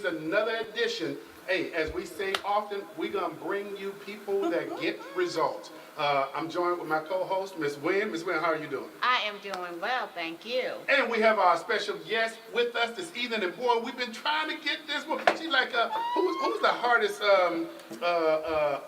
is another edition. Hey, as we say often, we're going to bring you people that get results. I'm joined with my co-host, Miss Wynn. Miss Wynn, how are you doing? I am doing well, thank you. And we have our special guest with us this evening. And boy, we've been trying to get this one. She's like, who's the hardest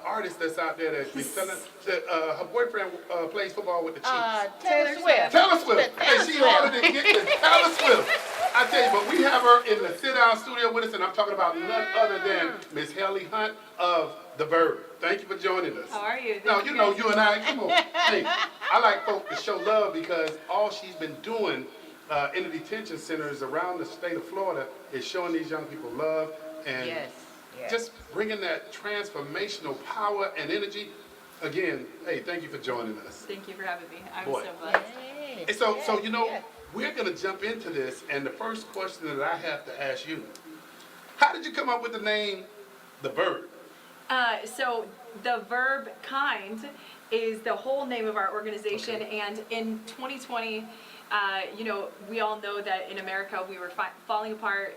artist that's out there that's selling? Her boyfriend plays football with the Chiefs. Taylor Swift. Taylor Swift. And she harder than get to Taylor Swift. I tell you, but we have her in the sit-down studio with us, and I'm talking about none other than Miss Haley Hunt of The Verb. Thank you for joining us. How are you? Now, you know, you and I, come on. Hey, I like folks to show love because all she's been doing in the detention centers around the state of Florida is showing these young people love and just bringing that transformational power and energy. Again, hey, thank you for joining us. Thank you for having me. I'm so glad. And so you know, we're going to jump into this, and the first question that I have to ask you, how did you come up with the name The Verb? So the verb kind is the whole name of our organization, and in 2020, you know, we all know that in America we were falling apart.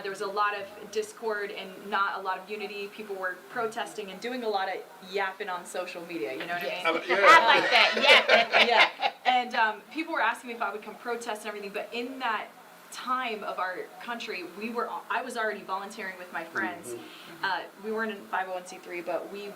There was a lot of discord and not a lot of unity. People were protesting and doing a lot of yapping on social media, you know what I mean? I like that, Yeah. And people were asking me if I would come protest and everything, but in that time of our country, I was already volunteering with my friends. We weren't in 501c3, but we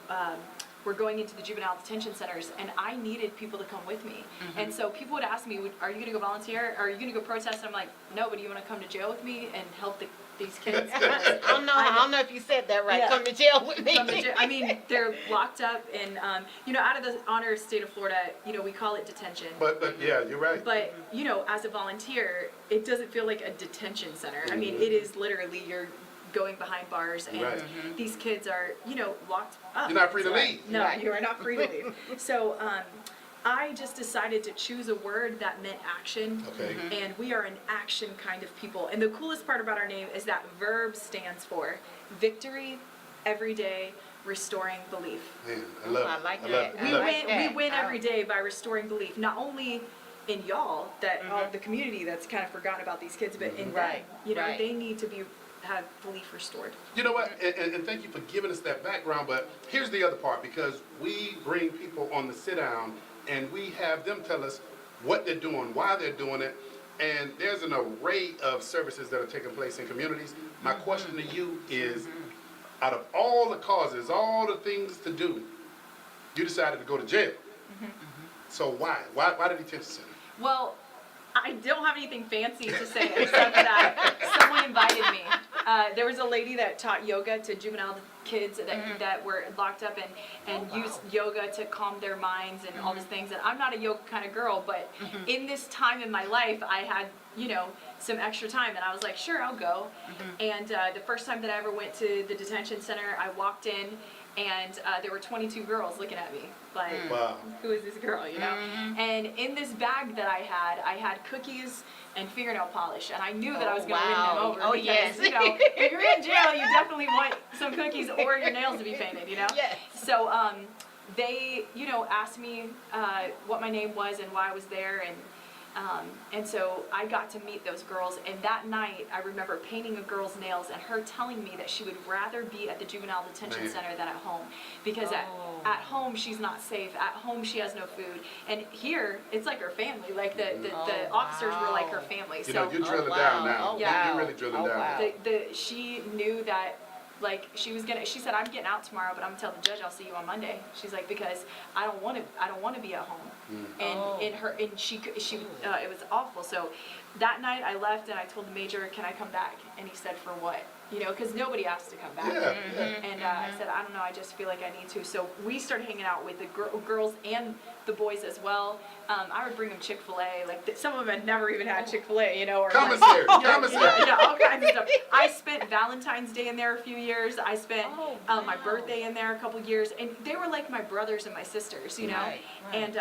were going into the juvenile detention centers, and I needed people to come with me. And so people would ask me, are you going to go volunteer? Are you going to go protest? And I'm like, no, but do you want to come to jail with me and help these kids? I don't know if you said that right. Yeah. Come to jail with me. I mean, they're locked up, and you know, out of the honor state of Florida, you know, we call it detention. But yeah, you're right. But you know, as a volunteer, it doesn't feel like a detention center. I mean, it is literally you're going behind bars, and these kids are, you know, locked up. You're not free to leave. No, you are not free to leave. So I just decided to choose a word that meant action. Okay. And we are an action kind of people. And the coolest part about our name is that verb stands for victory, everyday, restoring belief. Man, I love it. I like that. We win every day by restoring belief, not only in y'all, that all the community that's kind of forgotten about these kids, but in them. You know, they need to have belief restored. You know what? And thank you for giving us that background. But here's the other part, because we bring people on the sit down and we have them tell us what they're doing, why they're doing it. And there's an array of services that are taking place in communities. My question to you is, out of all the causes, all the things to do, you decided to go to jail. So why? Why the detention center? Well, I don't have anything fancy to say except that someone invited me. There was a lady that taught yoga to juvenile kids that were locked up and used yoga to calm their minds and all these things. And I'm not a yoga kind of girl, but in this time in my life, I had, you know, some extra time, and I was like, sure, I'll go. And the first time that I ever went to the detention center, I walked in, and there were 22 girls looking at me like, who is this girl, you know? And in this bag that I had cookies and fingernail polish, and I knew that I was going to win them over because, you know, if you're in jail, you definitely want some cookies or your nails to be painted, you know? So they, you know, asked me what my name was and why I was there, and so I got to meet those girls, and that night I remember painting a girl's nails and her telling me that she would rather be at the juvenile detention center than at home, because at home she's not safe, at home she has no food, and here it's like her family, like the officers were like her family. You know, you're drilling down now. You're really drilling down. She knew that, like, she said, I'm getting out tomorrow, but I'm gonna tell the judge I'll see you on Monday. She's like, because I don't want to be at home. And it was awful. So that night I left and I told the major, can I come back? And he said, for what? You know, because nobody asked to come back. And I said, I don't know, I just feel like I need to. So we started hanging out with the girls and the boys as well. I would bring them Chick-fil-A. Like, some of them had never even had Chick-fil-A, you know. Or commissary. Yeah, all kinds of stuff. I spent Valentine's Day in there a few years. I spent my birthday in there a couple years. And they were like my brothers and my sisters, you know. And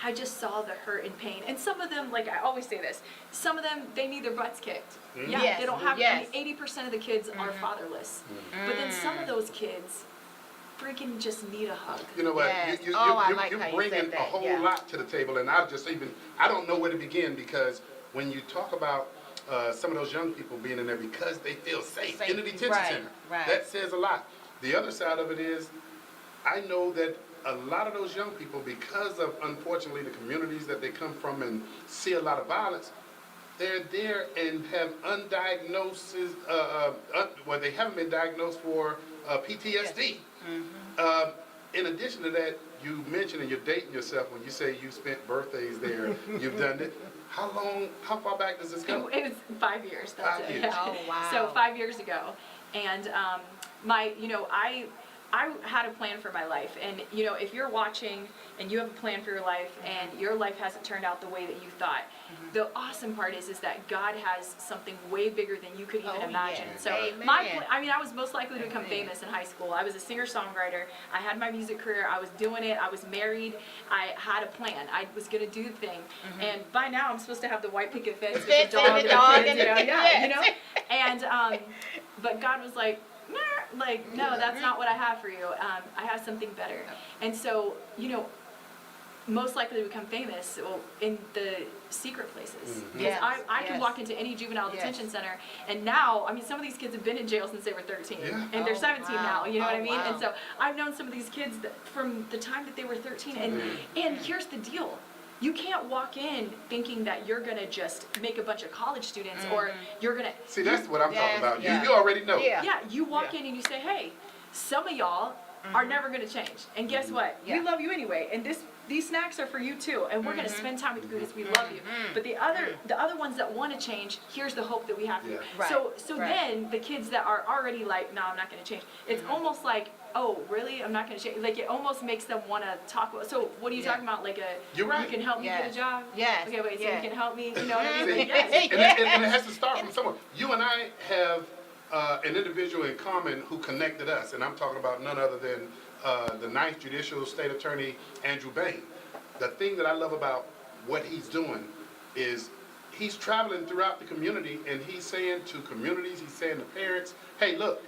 I just saw the hurt and pain. And some of them, like I always say this, some of them, they need their butts kicked. Yeah, they don't have, I mean, 80% of the kids are fatherless. But then some of those kids freaking just need a hug. You know what, you're bringing a whole lot to the table, and I don't know where to begin, because when you talk about some of those young people being in there because they feel safe in the detention Right, center. right. That says a lot. The other side of it is, I know that a lot of those young people, because of, unfortunately, the communities that they come from and see a lot of violence, they're there and have undiagnosed, well, they haven't been diagnosed for PTSD. In addition to that, you mentioned, and you're dating yourself when you say you spent birthdays there, you've done it. How far back does this go? It was 5 years. That's 5 it. years. Yeah. Oh, wow. So 5 years ago, and I had a plan for my life, and if you're watching and you have a plan for your life and your life hasn't turned out the way that you thought, the awesome part is that God has something way bigger than you could even imagine. yes. So Amen. I was most likely to become famous in high school. I was a singer-songwriter. I had my music career. I was doing it. I was married. I had a plan. I was gonna do the thing, and by now I'm supposed to have the white picket fence with the dog, and the kids, and but God was like, nah, no, that's not what I have for you. I have something better. And so, most likely to become famous in the secret places. Yes, I can yes. walk into any juvenile Yes. detention center, and now, some of these kids have been in jail since they were 13, Yeah. and they're Oh, 17 now, wow. you know what I Oh, mean? wow. And so I've known some of these kids from the time that they were 13, and here's the deal. You can't walk in thinking that you're gonna just make a bunch of college students, or you're gonna. See, that's what I'm talking Yes, about. yeah. You already know. Yeah. Yeah, you walk in and you say, hey, some of y'all are never gonna change. And guess what? Yeah. We love you anyway. And these snacks are for you too. And we're gonna spend time with you because we love you. But the other ones that want to change, here's the hope that we have for you. Yeah. Right, So right. then the kids that are already like, no, I'm not gonna change. It's almost like, oh, really? I'm not gonna change. Like, it almost makes them wanna talk about, so what are you Yeah. talking about? Like You're right. you can help me get Yes. a job? Yes. Okay, wait, so Yes. you can help me, you know what I mean? See, Like, yes. and it has to start from somewhere. You and I have an individual in common who connected us, and I'm talking about none other than the 9th Judicial State Attorney, Andrew Bain. The thing that I love about what he's doing is he's traveling throughout the community, and he's saying to communities, he's saying to parents, hey, look,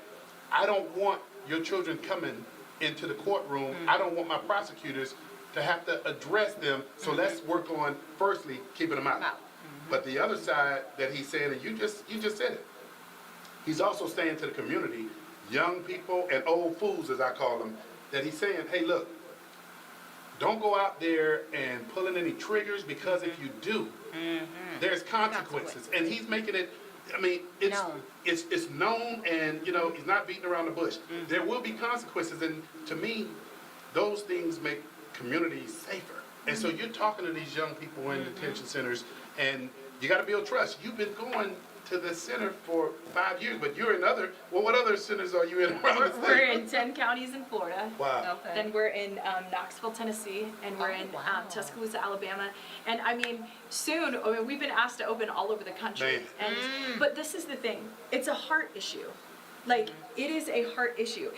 I don't want your children coming into the courtroom. I don't want my prosecutors to have to address them, so let's work on, firstly, keeping them out. But the other side that he's saying, and you just said it, he's also saying to the community, young people and old fools, as I call them, that he's saying, hey, look, don't go out there and pulling any triggers, because if you do, there's consequences. And he's making it, it's known, and he's not beating around the bush. There will be consequences, and to me, those things make communities safer. And so you're talking to these young people in detention centers, and you got to build trust. You've been going to the center for 5 years, but you're in what other centers are you in around the state? We're in 10 counties in Florida. Wow. Then we're in Knoxville, Tennessee, and we're in wow. Tuscaloosa, Alabama. And soon, we've been asked to open all over the country. Man. But this is the thing, it's a heart issue. Like, it is a heart issue.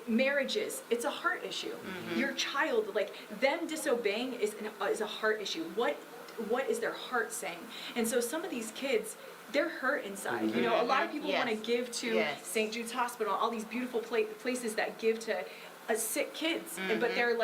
Marriages, it's a heart issue. Your child, them disobeying is a heart issue. What is their heart saying? And so some of these kids, they're hurt inside. A lot of people Yes. want to give to Yes. St. Jude's Hospital, all these beautiful places that give to sick kids, but they're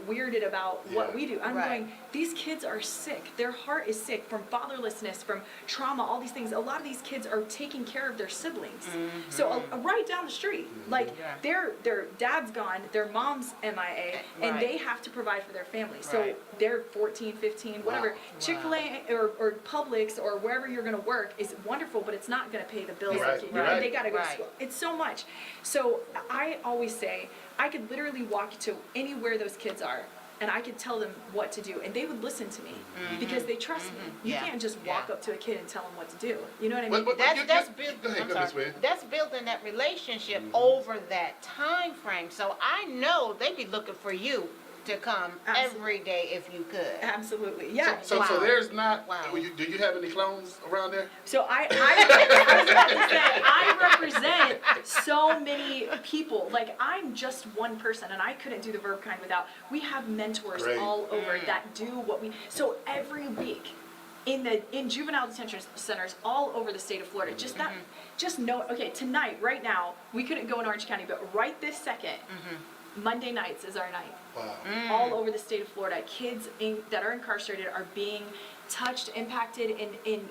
weirded about what Yeah. we do. I'm Right. going, these kids are sick. Their heart is sick from fatherlessness, from trauma, all these things. A lot of these kids are taking care of their siblings. So right down the street, Yeah. their dad's gone, their mom's MIA, and Right. they have to provide for their family. So Right. they're 14, 15, whatever. Wow. Chick-fil-A or Publix or wherever you're going to work is wonderful, but it's not going to pay the bills. You're right, like, you're right. They got to go to Right. school. It's so much. So I always say, I could literally walk to anywhere those kids are, and I could tell them what to do, and they would listen to me because they trust me. You Yeah. can't just walk Yeah. up to a kid and tell them what to do. You know what I mean? But That's built. Go ahead, I'm go this sorry. way. That's building that relationship over that time frame. So I know they be looking for you to come Absolutely. every day if you could. Absolutely, yeah. So Wow. there's not. Wow. Do you have any clones around there? So I was about to say, I represent so many people. Like, I'm just one person, and I couldn't do the verb kind without. We have mentors Great. all over that do what we. So every week, in juvenile detention centers all over the state of Florida, just know. Okay, tonight, right now, we couldn't go in Orange County, but right this second. Monday nights is our night. Wow. All over the state of Florida, kids that are incarcerated are being touched, impacted, and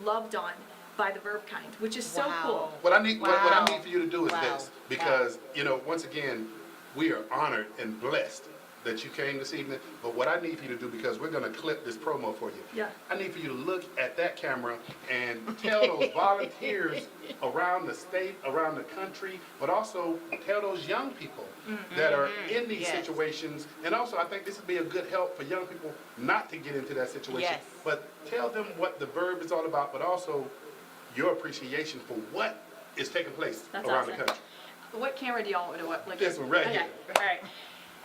loved on by the Verb Kind, which is so Wow. cool. What I need, what I Wow. need for you to do is Wow. this, because you know, once again, we are honored and blessed that you came this evening. But what I need for you to do, because we're going to clip this promo for you. Yeah. I need for you to look at that camera and tell those volunteers around the state, around the country, but also tell those young people that are in these Yes. situations. And also, I think this would be a good help for young people not to get into that situation. Yes. But tell them what the Verb is all about, but also your appreciation for what is taking place That's around awesome. the country. What camera do y'all want to look? This one right Okay. here. All right.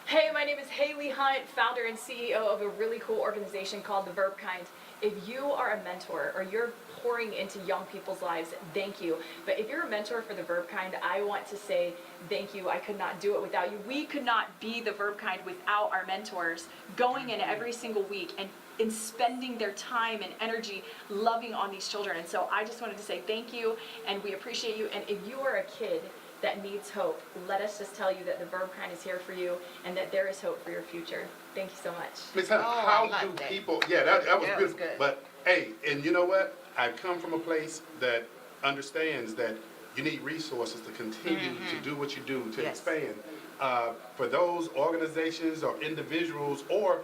Hey, my name is Haley Hunt, founder and CEO of a really cool organization called The Verb Kind. If you are a mentor or you're pouring into young people's lives, thank you. But if you're a mentor for The Verb Kind, I want to say thank you. I could not do it without you. We could not be The Verb Kind without our mentors going in every single week and spending their time and energy loving on these children. And so I just wanted to say thank you, and we appreciate you. And if you are a kid that needs hope, let us just tell you that the Verb Kind is here for you and that there is hope for your future. Thank you so much. Ms. Hunt, Oh, I how like do that. people, yeah, that was That was beautiful. good. But hey, and you know what? I come from a place that understands that you need resources to continue to do what you do, to Yes. expand. For those organizations or individuals or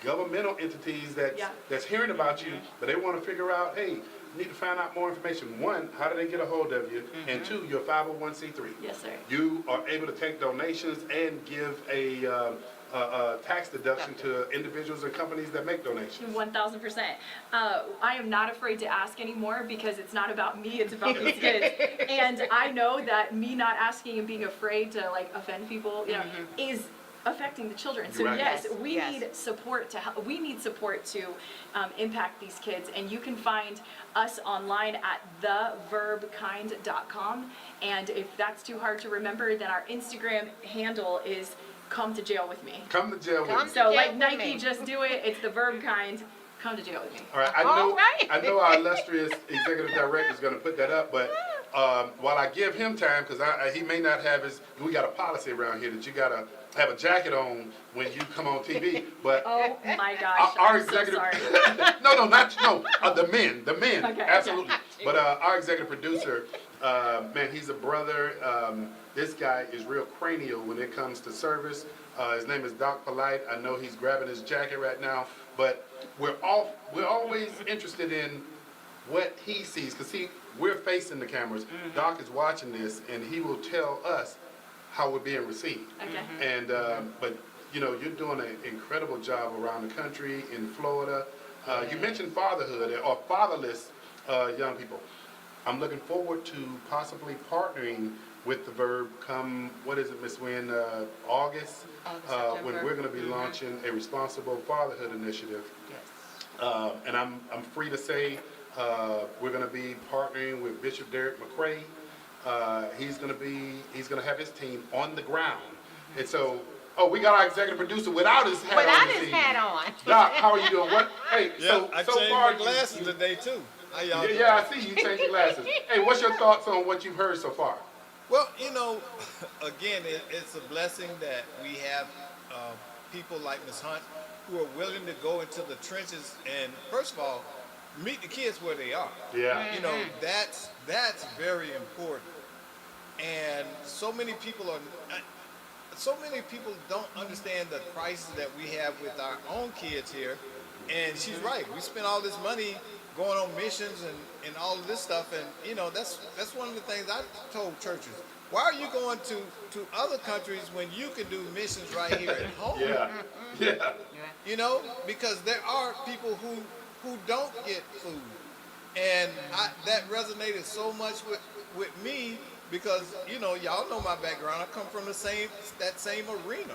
governmental entities that's hearing about you, but they want to figure out, hey, you need to find out more information. One, how do they get a hold of you? And two, you're 501c3. Yes, sir. You are able to take donations and give a tax deduction to individuals and companies that make donations. 1,000%. I am not afraid to ask anymore because it's not about me, it's about these kids. And I know that me not asking and being afraid to like offend people, you know, is affecting the children. So Right. yes, Yes, we yes. need support to help. We need support to impact these kids. And you can find us online at theverbkind.com. And if that's too hard to remember, then our Instagram handle is Come to Jail with Me. Come to jail with Come me. to So jail like with Nike, me. just do it. It's the Verb Kind. Come to jail with me. All right, All right. I know our illustrious executive director is going to put that up, but while I give him time, because he may not have his, we got a policy around here that you got to have a jacket on when you come on TV, but Oh my gosh, our I'm so executive, sorry. the men, Okay, absolutely. okay. But our executive producer, man, he's a brother. This guy is real cranial when it comes to service. His name is Doc Polite. I know he's grabbing his jacket right now, but we're always interested in what he sees, because we're facing the cameras. Doc is watching this, and he will tell us how we're being received. Okay. And but you know, you're doing an incredible job around the country, in Florida. You mentioned fatherhood or fatherless young people. I'm looking forward to possibly partnering with the Verb come, what is it, Miss Wynn, August, when September. we're going to be launching a responsible fatherhood initiative. Yes. And I'm free to say we're going to be partnering with Bishop Derek McCrae. He's going to have his team on the ground. And so, we got our executive producer without his hat on. Without this his evening. hat on. Doc, how are you doing? What? Hey, Yeah, I so changed far my glasses today too. How y'all doing? Yeah, I see you changed your glasses. Hey, what's your thoughts on what you've heard so far? Well, you know, again, it's a blessing that we have people like Ms. Hunt who are willing to go into the trenches and, first of all, meet the kids where they are. Yeah. You know, that's very important. And so many people don't understand the crisis that we have with our own kids here. And she's right. We spend all this money going on missions and all of this stuff. And, you know, that's one of the things I told churches. Why are you going to other countries when you can do missions right here at home? Yeah. You know, because there are people who don't get food. And that resonated so much with me because, you know, y'all know my background. I come from that same arena.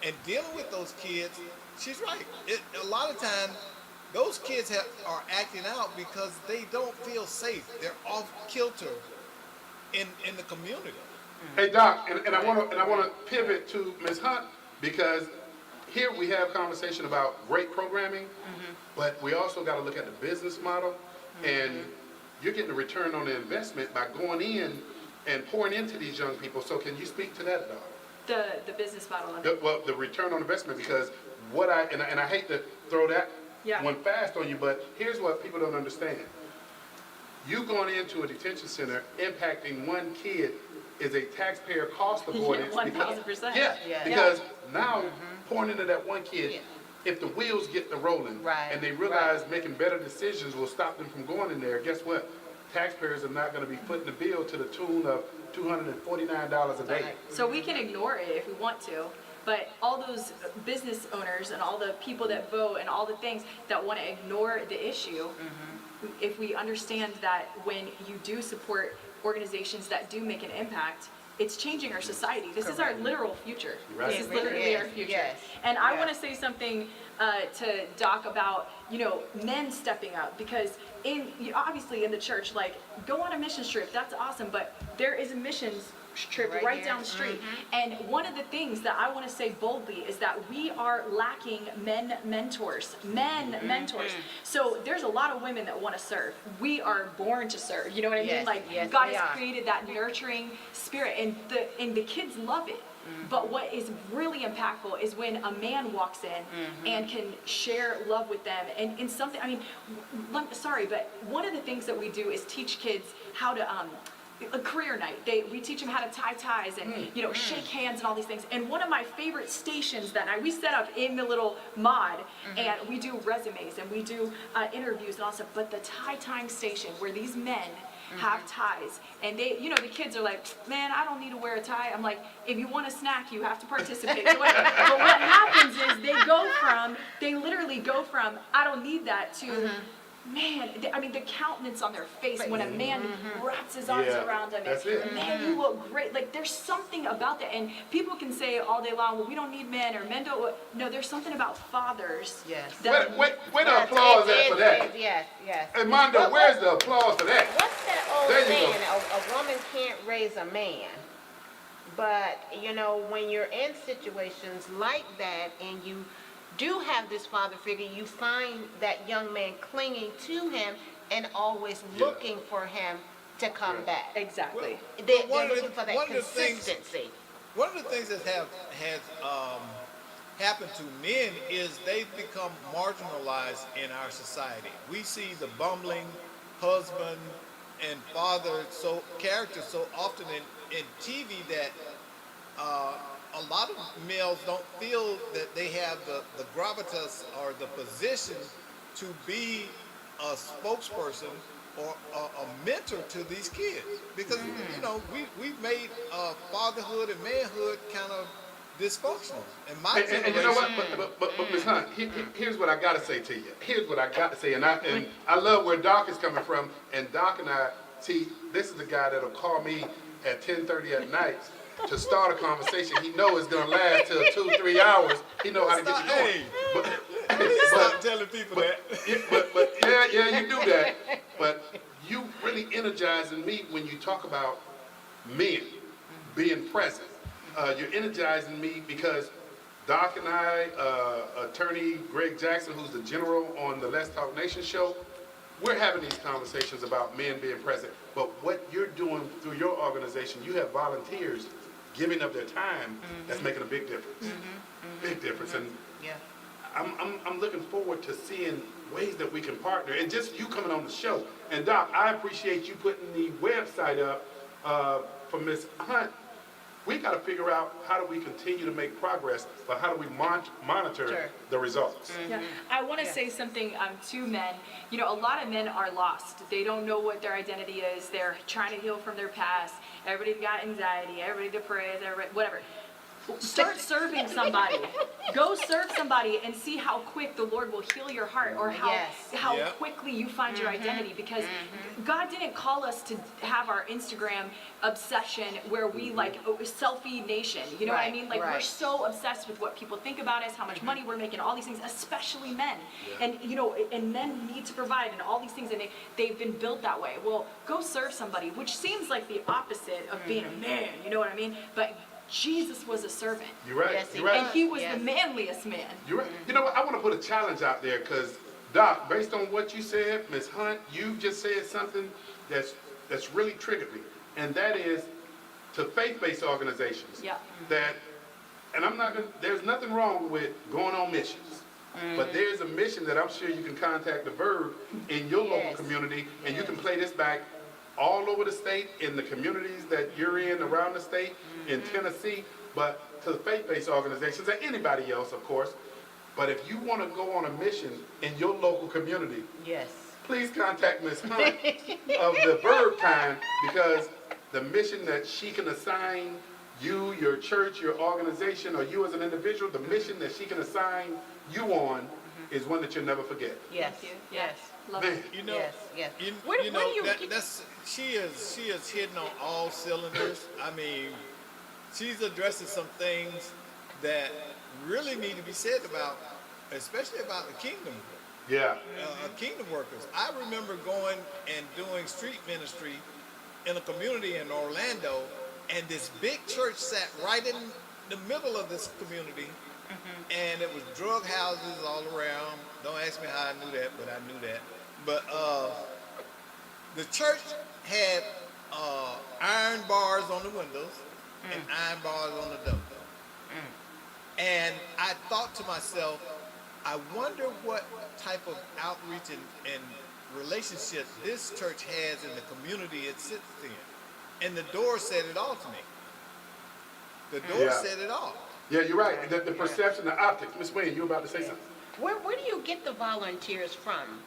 And dealing with those kids, she's right. A lot of times, those kids are acting out because they don't feel safe. They're off kilter in the community. Hey Doc, and I want to pivot to Ms. Hunt, because here we have conversation about great programming, but we also got to look at the business model, and you're getting a return on the investment by going in and pouring into these young people. So can you speak to that, Doc? The business model of it. Well, the return on investment, because and I hate to throw that Yeah. one fast on you, but here's what people don't understand. You going into a detention center impacting one kid is a taxpayer cost avoidance. 1000%. Yeah, Yeah. because now pouring into that one kid, Yeah. if the wheels get to rolling Right, and they realize making better decisions will stop them from going in there, guess what? Taxpayers are not going to be footing the bill to the tune of $249 a day. So we can ignore it if we want to, but all those business owners and all the people that vote and all the things that want to ignore the issue, if we understand that when you do support organizations that do make an impact, it's changing our society. This is our literal future. Right. This It is really literally is, our future. yes. And I Yeah. want to say something to Doc about, men stepping up, because obviously in the church, like, go on a mission trip, that's awesome, but there is a missions trip Right right here. down the street. And one of the things that I want to say boldly is that we are lacking men mentors. So there's a lot of women that want to serve. We are born to serve. You know what I mean? Yes, Like, yes, God we has are. created that nurturing spirit, and the kids love it. But what is really impactful is when a man walks in and can share love with them, and something. I mean, sorry, but one of the things that we do is teach kids how to a career night. We teach them how to tie ties and shake hands and all these things. And one of my favorite stations that we set up in the little mod, and we do resumes and we do interviews and all stuff. But the tie-tying station where these men have ties, and they, the kids are like, man, I don't need to wear a tie. I'm like, if you want a snack, you have to participate. So whatever. But what happens is they literally go from, I don't need that, to, man, the countenance on their face when a man wraps his arms Yeah, around them. that's it. Man, you look great. Like, there's something about that. And people can say all day long, well, we don't need men, or men don't. No, there's something about fathers. Yes. That, Where the applause at for that? Yes, yes. Hey, Mondo, where's the applause for that? What's that old There you saying? go. A woman can't raise a man. But, when you're in situations like that and you do have this father figure, you find that young man clinging to him and always Yeah. looking for him to come Yeah. back. exactly. They're one of the- looking for that one of the things- consistency. One of the things that has happened to men is they've become marginalized in our society. We see the bumbling husband and father characters so often in TV that a lot of males don't feel that they have the gravitas or the position to be a spokesperson or a mentor to these kids, because we've made fatherhood and manhood kind of dysfunctional. In my generation, And you know what? But Ms. Hunt, here's what I gotta say to you. Here's what I got to say, and I love where Doc is coming from. And Doc and I, see, this is the guy that'll call me at 10:30 at night to start a conversation. He know it's gonna last till 2-3 hours. He know how to get you going. stop telling people that. Yeah, you do that. But you really energizing me when you talk about men being present. You're energizing me because Doc and I, attorney Greg Jackson, who's the general on the Let's Talk Nation show, we're having these conversations about men being present. But what you're doing through your organization, you have volunteers giving up their time. That's making a big difference. Big difference. And Yeah. I'm looking forward to seeing ways that we can partner, and just you coming on the show. And Doc, I appreciate you putting the website up for Ms. Hunt. We got to figure out how do we continue to make progress, but how do we monitor Sure. the results? Yeah. I want to Yeah. say something to men. A lot of men are lost. They don't know what their identity is. They're trying to heal from their past. Everybody's got anxiety. Everybody depressed. Whatever. Start serving somebody. Go serve somebody and see how quick the Lord will heal your heart, or how Yep. quickly you find your identity. Because God didn't call us to have our Instagram obsession where we like selfie nation. You know what I Right, mean? Like, we're right. so obsessed with what people think about us, how much money we're making, all these things, especially men. And and men need to provide and all these things, and they've been built that way. Well, go serve somebody, which seems like the opposite of being a man. You know what I mean? But Jesus was a servant. You're right. Yes, he You're right. And he was Yes. the manliest man. You're right. You know what? I want to put a challenge out there because, Doc, based on what you said, Ms. Hunt, you just said something that's really triggered me, and that is to faith-based organizations Yeah. that and there's nothing wrong with going on missions. But there's a mission that I'm sure you can contact the Verb in your local Yes. community, and you can play this back all over the state, in the communities that you're in around the state, in Tennessee, but to the faith-based organizations and anybody else, of course. But if you want to go on a mission in your local community, Yes. please contact Ms. Hunt of the Verb kind, because the mission that she can assign you, your church, your organization, or you as an individual, the mission that she can assign you on is one that you'll never forget. Yes. Thank you. Yes. Love Man. it. You know, Yes. Yes. you Where know do you that, get- that's she is hitting on all cylinders. I mean, she's addressing some things that really need to be said about, especially about the kingdom. Yeah. Kingdom workers. I remember going and doing street ministry in a community in Orlando, and this big church sat right in the middle of this community, and it was drug houses all around. Don't ask me how I knew that, but I knew that. But the church had iron bars on the windows and iron bars on the door. And I thought to myself, I wonder what type of outreach and relationship this church has in the community it sits in. And the door said it all to me. The door Yeah. said it all. Yeah, you're right. The perception, the optics. Miss Wayne, you were about to say something? Where do you get the volunteers from?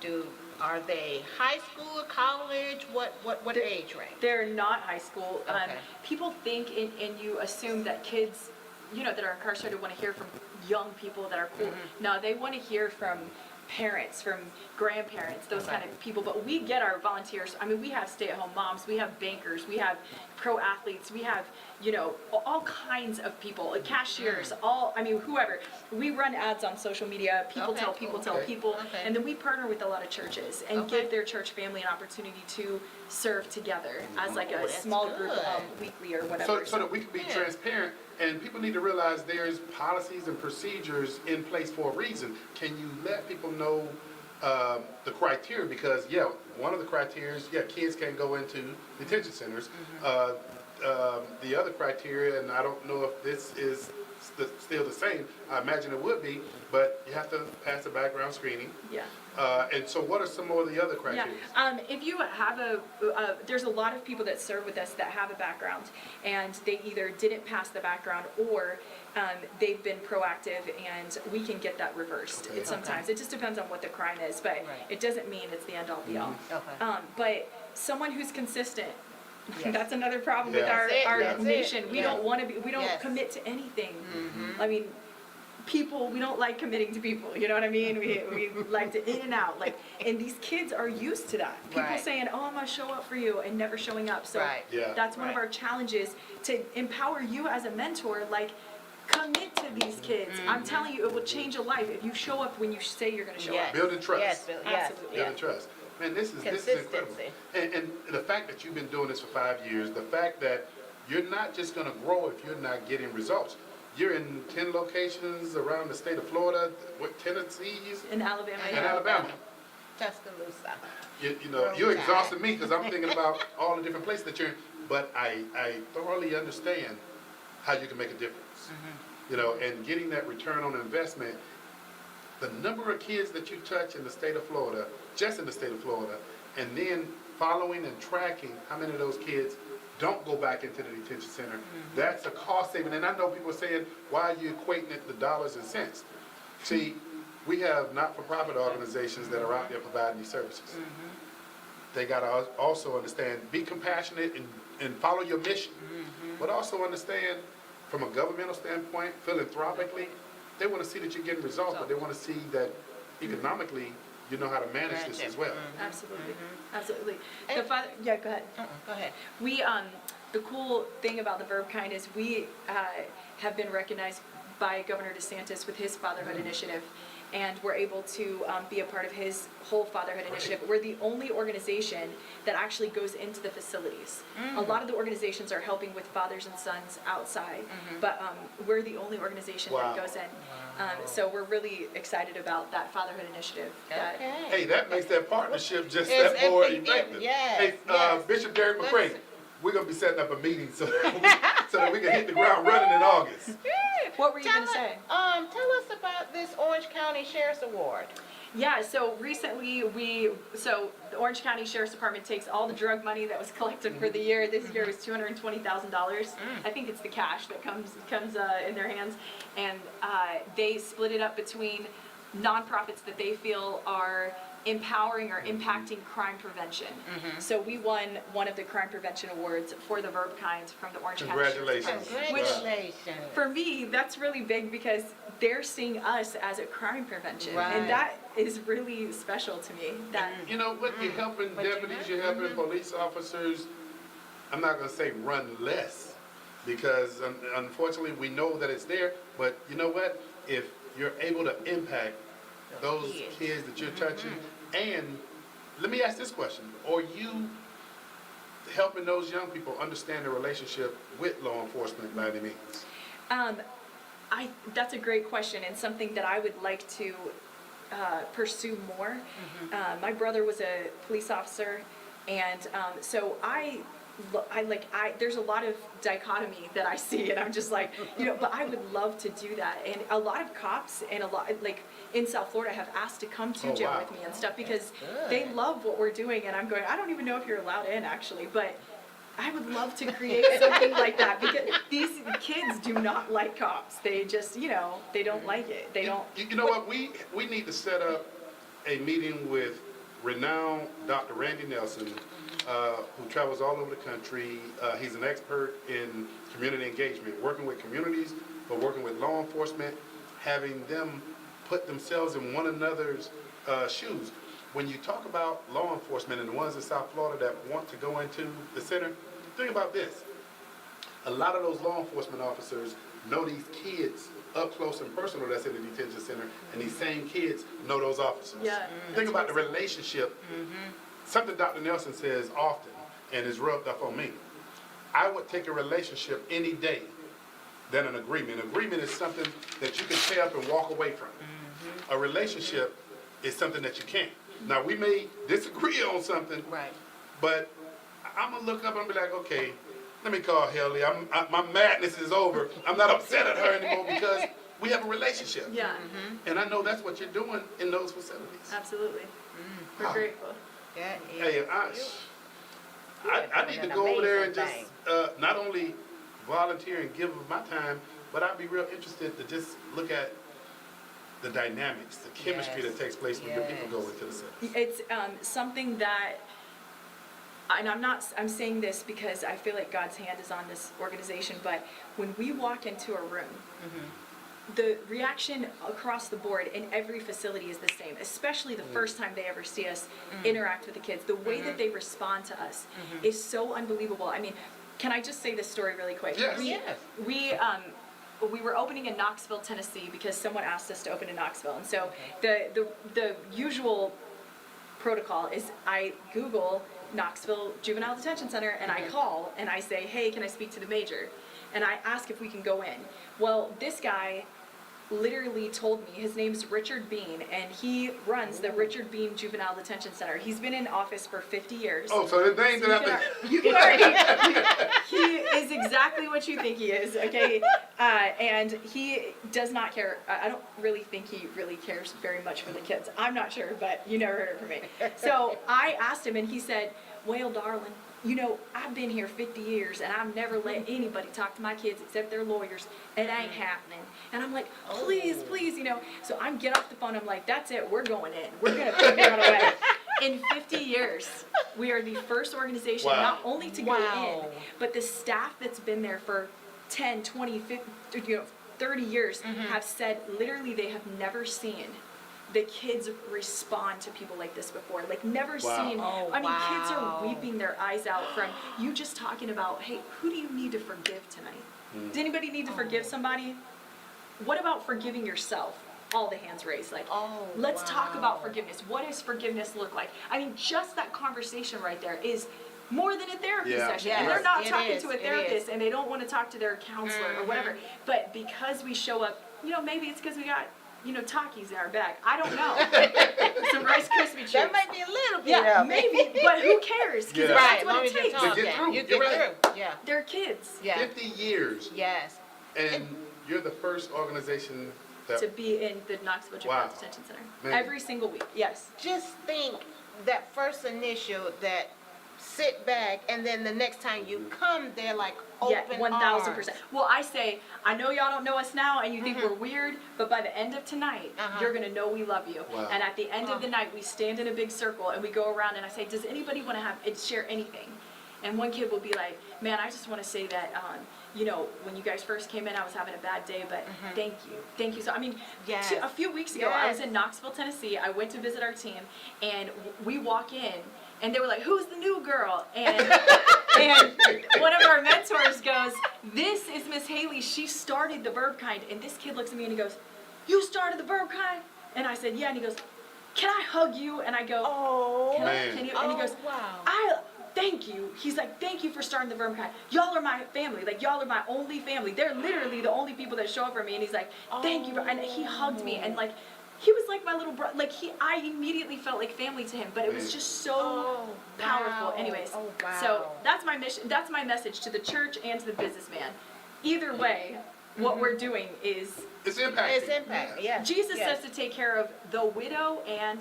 Are they high school or college? What age range? They're not high school. Okay. People think and you assume that kids, that are incarcerated want to hear from young people that are cool. No, they want to hear from parents, from grandparents, those Okay. kind of people. But we get our volunteers. I mean, we have stay-at-home moms, we have bankers, we have pro athletes, we have, all kinds of people, cashiers, whoever. We run ads on social media. People Okay, tell people, cool. tell Okay. people. Okay. And then we partner with a lot of churches and Okay. give their church family an opportunity to serve together as like Ooh, a that's small group good. weekly or whatever. So that we can be Yeah. transparent, and people need to realize there's policies and procedures in place for a reason. Can you let people know the criteria? Because one of the criteria is kids can't go into detention centers. The other criteria, and I don't know if this is still the same. I imagine it would be, but you have to pass a background screening. Yeah. And so, what are some more of the other criteria? Yeah. If you have there's a lot of people that serve with us that have a background, and they either didn't pass the background or they've been proactive, and we can get that reversed. Okay. Sometimes it just depends on what the crime is, but Right. it doesn't mean it's the end all be all. Okay. But someone who's consistent. Yes. That's another problem with Yeah. our, That's it, our that's it. nation. We Yeah. don't want to be. We don't Yes. commit to anything. I mean, people. We don't like committing to people. You know what I mean? We like to in and out. And these kids are used to that. People Right. saying, "Oh, I'm gonna show up for you," and never showing up. So Right. Yeah. that's one of Right. our challenges to empower you as a mentor. Commit to these kids. I'm telling you, it will change a life if you show up when you say you're gonna show Yes. up. Building trust. Yes. Yes. Absolutely. Building trust. Man, this is incredible. Consistency. And the fact that you've been doing this for 5 years, the fact that you're not just going to grow if you're not getting results. You're in 10 locations around the state of Florida, Tennessee, In Alabama. and yeah. Alabama. Tuscaloosa. You're exhausting me because I'm thinking about all the different places that you're in. But I thoroughly understand how you can make a difference. And getting that return on investment. The number of kids that you touch in the state of Florida, just in the state of Florida, and then following and tracking how many of those kids don't go back into the detention center, that's a cost saving. And I know people are saying, why are you equating it to dollars and cents? See, we have not-for-profit organizations that are out there providing these services. They got to also understand, be compassionate and follow your mission, but also understand from a governmental standpoint, philanthropically, they want to see that you're getting results, but they want to see that economically you know how to manage this as well. Absolutely. Absolutely. And- The father. Yeah. Go ahead. Go ahead. We the cool thing about the Verb Kind is we have been recognized by Governor DeSantis with his fatherhood initiative, and we're able to be a part of his whole fatherhood initiative. We're the only organization that actually goes into the facilities. A lot of the organizations are helping with fathers and sons outside, but we're the only organization Wow. that goes in. So we're really excited about that fatherhood initiative. that- Hey, that makes that partnership just It's- that more it- effective. yes, Hey, yes. Bishop Derek McCray, Listen. we're going to be setting up a meeting so that we can hit the ground running in August. What were you Tell gonna say? Tell us about this Orange County Sheriff's Award. Yeah, so recently the Orange County Sheriff's Department takes all the drug money that was collected for the year. This year was $220,000. I think it's the cash that comes in their hands, and they split it up between nonprofits that they feel are empowering or impacting crime prevention. So we won one of the crime prevention awards for the verb kind from the Orange County Sheriff's Congratulations. Department. Congratulations. For me, that's really big because they're seeing us as a crime prevention, Right. and that is really special to me. That You know what? You're helping But you deputies, know- you're helping police officers. I'm not going to say run less because unfortunately we know that it's there. But you know what? If you're able to impact those kids that you're touching, and let me ask this question: are you helping those young people understand the relationship with law enforcement by any means? that's a great question and something that I would like to pursue more. My brother was a police officer, and so there's a lot of dichotomy that I see, and I'm just like, but I would love to do that. And a lot of cops and a lot, like in South Florida, have asked to come to Oh, jail wow. with me and stuff because they love what we're doing. And I'm going, I don't even know if you're allowed in actually, but I would love to create something like that because these kids do not like cops. They just, they don't like it. They don't. You know what? We need to set up a meeting with renowned Dr. Randy Nelson, who travels all over the country. He's an expert in community engagement, working with communities, but working with law enforcement, having them put themselves in one another's shoes. When you talk about law enforcement and the ones in South Florida that want to go into the center, think about this. A lot of those law enforcement officers know these kids up close and personal that's in the detention center, and these same kids know those officers. Yeah, Think about the relationship. Something Dr. Nelson says often, and is rubbed up on me. I would take a relationship any day than an agreement. An agreement is something that you can tear up and walk away from. A relationship is something that you can't. Now, we may disagree on something, Right. but I'm going to look up and be like, okay, let me call Haley. My madness is over. I'm not upset at her anymore because we have a relationship. Yeah, And I know that's what you're doing in those facilities. absolutely. We're grateful. That is Hey, I need to go over there and just not only volunteer and give of my time, but I'd be real interested to just look at the dynamics, the chemistry Yes. that takes place when your people go Yes. into the center. It's something that, and I'm saying this because I feel like God's hand is on this organization, but when we walk into a room, the reaction across the board in every facility is the same, especially the first time they ever see us interact with the kids. The way that they respond to us is so unbelievable. I mean, can I just say this story really quick? Yes. Yes. We were opening in Knoxville, Tennessee, because someone asked us to open in Knoxville, and so the usual protocol is I Google Knoxville Juvenile Detention Center and I call and I say, hey, can I speak to the major? And I ask if we can go in. Well, this guy literally told me, his name's Richard Bean, and he runs the Richard Bean Juvenile Detention Center. He's been in office for 50 years. Oh, so the names that I think. You can already, he is exactly what you think he is, okay? And he does not care. I don't really think he really cares very much for the kids. I'm not sure, but you never heard it from me. So I asked him, and he said, well, darling, I've been here 50 years, and I've never let anybody talk to my kids except their lawyers. It ain't happening. And I'm like, please, So I'm get off the phone. I'm like, that's it. We're going in. We're going to figure out a way. In 50 years, we are the first organization Wow. not only to go Wow. in, but the staff that's been there for 10, 20, 50, 30 years have said literally they have never seen the kids respond to people like this before. Like never Wow. seen. Oh, I mean, kids wow. are weeping their eyes out from you just talking about, hey, who do you need to forgive tonight? Does anybody need to forgive somebody? What about forgiving yourself? All the hands raised. Like, let's talk about forgiveness. What does forgiveness look like? I mean, just that conversation right there is more than a therapy Yeah. session. Yes, And they're not it talking is, to a it therapist is. and they don't want to talk to their counselor or whatever. But because we show up, maybe it's because we got, Takis in our bag. I don't know. Some Rice Krispie treats. That might be a little bit Yeah, of it. maybe, but who cares? Because Yeah. Right, that's as what long it as you're takes. To get talking. through. You You're get right. through. Yeah. They're kids. Yeah. 50 years. Yes. And you're the first organization that, To be in the Knoxville Juvenile Wow. Detention Center. Man. Every single week, yes. Just think that first initial, that sit back, and then the next time you come, they're like Yeah, open 1,000%. arms. Well, I say, I know y'all don't know us now and you think we're weird, but by the end of tonight, you're going to know we love you. Wow. And at the end of the night, we stand in a big circle and we go around and I say, does anybody want to share anything? And one kid will be like, man, I just want to say that, you know, when you guys first came in, I was having a bad day, but thank you. Thank you. So, I mean, Yes. a few weeks ago, I was Yes. in Knoxville, Tennessee. I went to visit our team and we walk in and they were like, who's the new girl? And one of our mentors goes, this is Miss Haley. She started the verb kind. And this kid looks at me and he goes, you started the verb kind? And I said, yeah. And he goes, can I hug you? And I go, Oh, can Man. I, can you? And he goes, wow. thank you. He's like, thank you for starting the verb kind. Y'all are my family. Like, y'all are my only family. They're literally the only people that show up for me. And he's like, thank you. And he hugged me. And like, he was like my little brother. Like, I immediately felt like family to him. But it was just so Oh, powerful. wow. Anyways, Oh, wow. so that's my mission. That's my message to the church and to the businessman. Either way, what we're doing is, it's impacting. It's impact, yeah. Jesus yes. says to take care of the widow and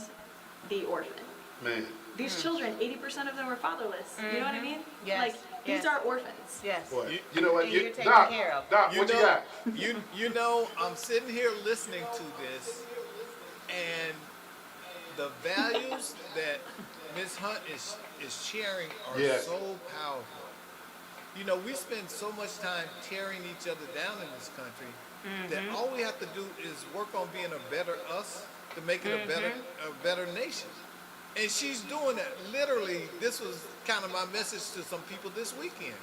the orphan. Man. These children, 80% of them are fatherless. You know what I mean? Yes, Like, these yes. are orphans. Yes. Boy, you know what? And you're taken Doc, care of. Doc, what you got? You know, I'm sitting here listening to this, and the values that Ms. Hunt is sharing are Yes. so powerful. You know, we spend so much time tearing each other down in this country that all we have to do is work on being a better us to make it a better nation. And she's doing that. Literally, this was kind of my message to some people this weekend.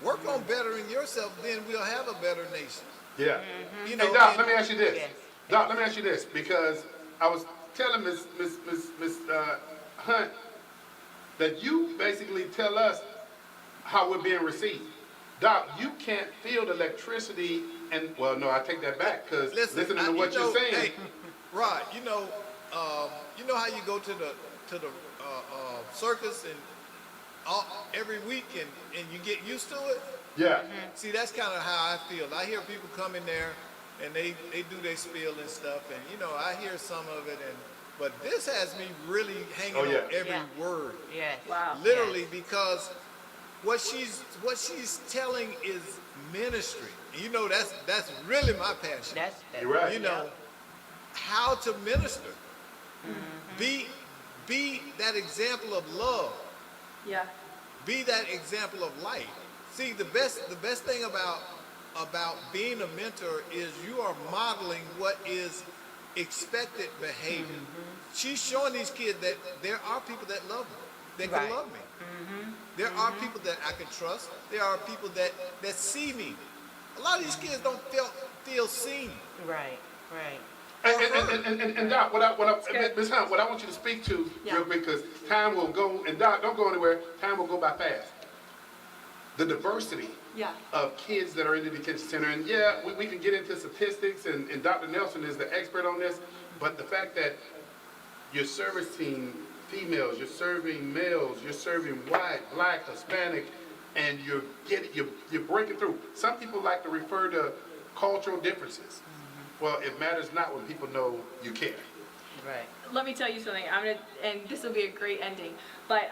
Work on bettering yourself, then we'll have a better nation. Yeah. You know, Hey, Doc, and- let me ask you this. Yes. Doc, let me ask you this, because I was telling Miss Hunt that you basically tell us how we're being received. Doc, you can't feel the electricity, and well, no, I take that back, because listening to what you're saying. Hey, Rod, you know how you go to the circus and every week and you get used to it. Yeah. See, that's kind of how I feel. I hear people come in there and they do their spiel and stuff, and you know I hear some of it, but this has me really hanging Oh, yeah. on every Yeah. word. Yes. Wow. Literally, because what she's telling is ministry. And you know that's really my passion. That's You're right. You know how to minister. Be that example of love. Yeah. Be that example of light. See, the best thing about being a mentor is you are modeling what is expected behavior. She's showing these kids that there are people that love me, that can Right. love me. There are people that I can trust. There are people that see me. A lot of these kids don't feel seen. Right. Right. And Doc, Ms. Hunt, what I want you to speak to real quick, because time will go, and Doc, don't go anywhere, time will go by fast. The diversity Yeah. of kids that are in the detention center, and yeah, we can get into statistics, and Dr. Nelson is the expert on this, but the fact that you're servicing females, you're serving males, you're serving white, black, Hispanic, and you're breaking through. Some people like to refer to cultural differences. Well, it matters not when people know you care. Right. Let me tell you something. And this will be a great ending. But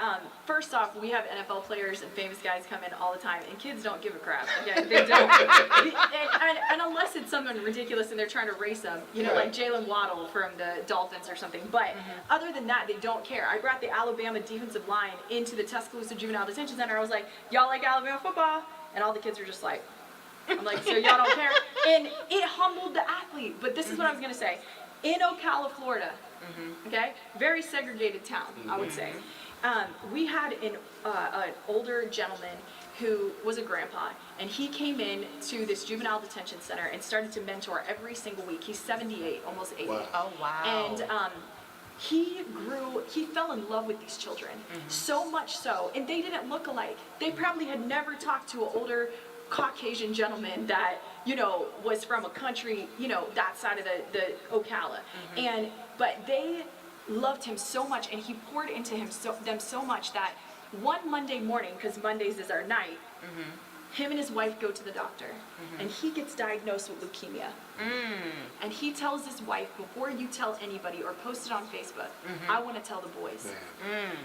first off, we have NFL players and famous guys come in all the time, and kids don't give a crap. Okay, they don't. and unless it's someone ridiculous and they're trying to race them, you know, like Jalen Waddle from the Dolphins or something. But other than that, they don't care. I brought the Alabama defensive line into the Tuscaloosa Juvenile Detention Center. I was like, y'all like Alabama football? And all the kids were just like, I'm like, so y'all don't care? And it humbled the athlete. But this is what I was going to say. In Ocala, Florida, okay, very segregated town, I would say. We had an older gentleman who was a grandpa, and he came in to this juvenile detention center and started to mentor every single week. He's 78, almost 80. Wow. Oh, wow. And he fell in love with these children, so much so, and they didn't look alike. They probably had never talked to an older Caucasian gentleman that, you know, was from a country, you know, that side of the Ocala. But they loved him so much, and he poured into them so much that one Monday morning, because Mondays is our night, Him and his wife go to the doctor, and he gets diagnosed with leukemia. And he tells his wife, before you tell anybody or post it on Facebook, I want to tell the boys.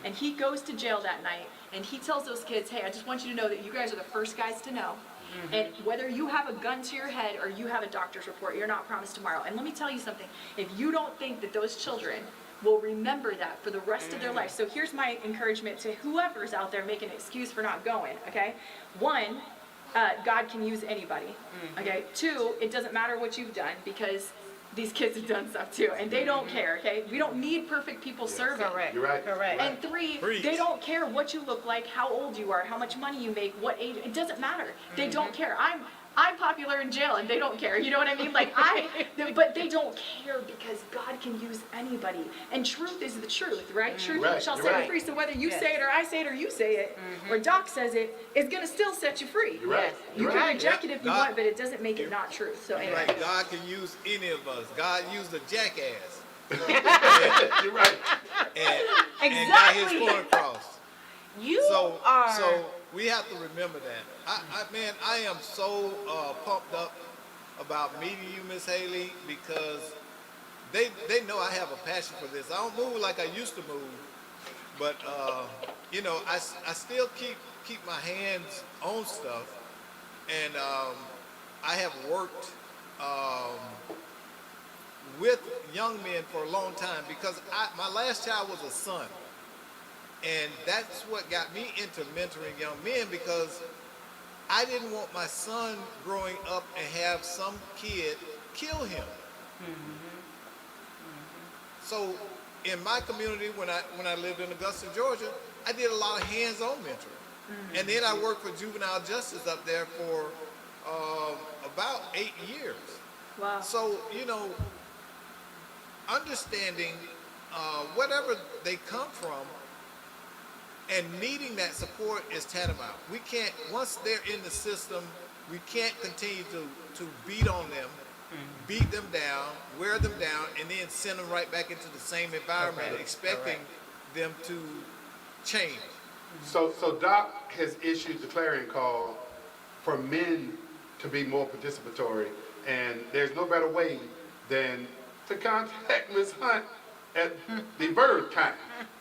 And he goes to jail that night, and he tells those kids, hey, I just want you to know that you guys are the first guys to know. And whether you have a gun to your head or you have a doctor's report, you're not promised tomorrow. And let me tell you something, if you don't think that those children will remember that for the rest of their life. So here's my encouragement to whoever's out there making an excuse for not going, okay? One, God can use anybody, okay? Two, it doesn't matter what you've done because these kids have done stuff too, and they don't care, okay? We don't need perfect people serving. Correct. You're right. Correct. You're And right. three, Preach. they don't care what you look like, how old you are, how much money you make, what age, it doesn't matter. They don't care. I'm popular in jail and they don't care, you know what I mean? Like but they don't care because God can use anybody. And truth is the truth, right? Truth Right, shall you're set right. you free. So whether you Yes. say it or I say it or you say it, or Doc says it, it's gonna still set you free. You're right. Yes. You You're can right. reject it if you God- want, but it doesn't make it not truth. So anyway. Like God can use any of us. God used a jackass You're right. and got his Exactly. point across. You So are. we have to remember that. Man, I am so pumped up about meeting you, Miss Haley, because they know I have a passion for this. I don't move like I used to move, but you know, I still keep my hands on stuff, and I have worked with young men for a long time because my last child was a son. And that's what got me into mentoring young men because I didn't want my son growing up and have some kid kill him. So in my community, when I lived in Augusta, Georgia, I did a lot of hands-on mentoring. And then I worked for juvenile justice up there for about 8 years. Wow. So, you know, understanding whatever they come from and needing that support is tantamount. We can't, once they're in the system, we can't continue to beat on them, beat them down, wear them down, and then send them right back into the same environment, Correct. expecting them to change. So Doc has issued the clarion call for men to be more participatory, and there's no better way than to contact Ms. Hunt at the Verb time.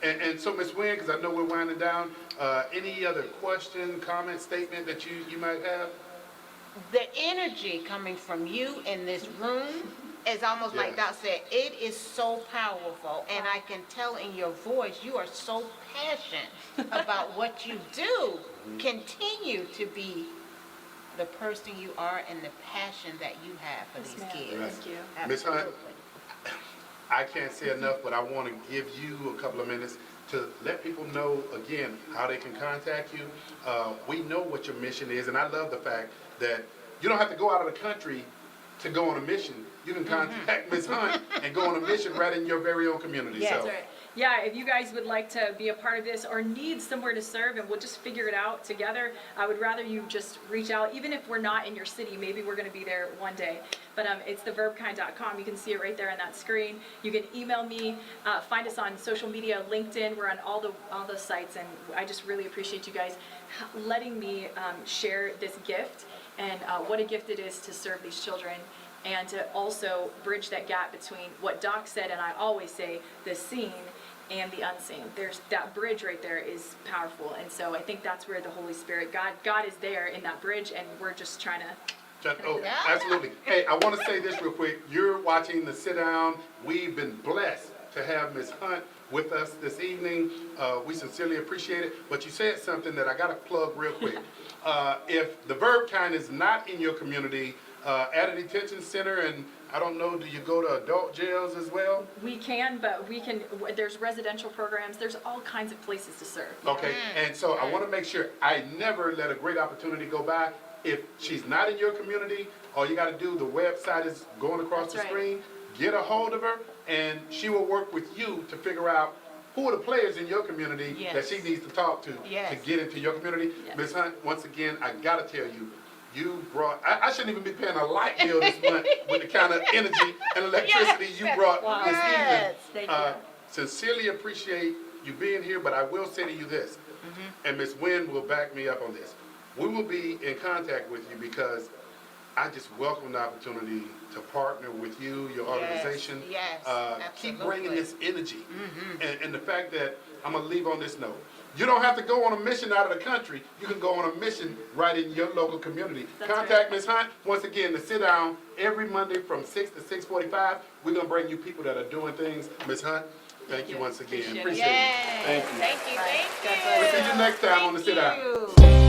And so, Ms. Wynn, because I know we're winding down, any other question, comment, statement that you might have? The energy coming from you in this room is almost like Yes. Doc said, it is so powerful, and I can tell in your voice, you are so passionate about what you do. Continue to be the person you are and the passion that you have for Yes, these ma'am. kids. Thank you. Ms. Hunt? Absolutely. I can't say enough, but I want to give you a couple of minutes to let people know, again, how they can contact you. We know what your mission is, and I love the fact that you don't have to go out of the country to go on a mission. You can contact Ms. Hunt and go on a mission right in your very own community. Yes. So, That's right. Yeah, if you guys would like to be a part of this or need somewhere to serve and we'll just figure it out together, I would rather you just reach out. Even if we're not in your city, maybe we're going to be there one day. But it's theverbkind.com. You can see it right there on that screen. You can email me, find us on social media, LinkedIn. We're on all the sites, and I just really appreciate you guys letting me share this gift and what a gift it is to serve these children, and to also bridge that gap between what Doc said and I always say, the seen and the unseen. There's that bridge right there is powerful, and so I think that's where the Holy Spirit, God is there in that bridge, and we're just trying to. oh, absolutely. Hey, I want to say this real quick. You're watching the Sit Down. We've been blessed to have Ms. Hunt with us this evening. We sincerely appreciate it. But you said something that I got to plug real quick. If the Verb Kind is not in your community, at a detention center, and I don't know, do you go to adult jails as well? We can, but there's residential programs, there's all kinds of places to serve. Okay, and so I want to make sure I never let a great opportunity go by. If she's not in your community, all you got to do, the website is going across That's the right. screen. Get a hold of her, and she will work with you to figure out who are the players in your community Yes. that she needs to talk to Yes. to get into your community. Yes. Ms. Hunt, once again, I got to tell you, you brought, I shouldn't even be paying a light bill this month with the kind of energy and electricity you brought Wow. this Yes. evening. Thank you. Sincerely appreciate you being here, but I will say to you this, and Ms. Wynn will back me up on this. we will be in contact with you because I just welcome the opportunity to partner with you, your organization. yes, Keep absolutely. bringing this energy. And the fact that, I'm going to leave on this note, you don't have to go on a mission out of the country. You can go on a mission right in your local community. That's Contact right. Ms. Hunt, once again, to sit down every Monday from 6 to 6:45. We're going to bring you people that are doing things. Ms. Hunt, thank you once again. Appreciate it. Appreciate it. Yes. Thank you. Thank you. God Thank bless. you. We'll see you next time on the Thank Sit Down. you.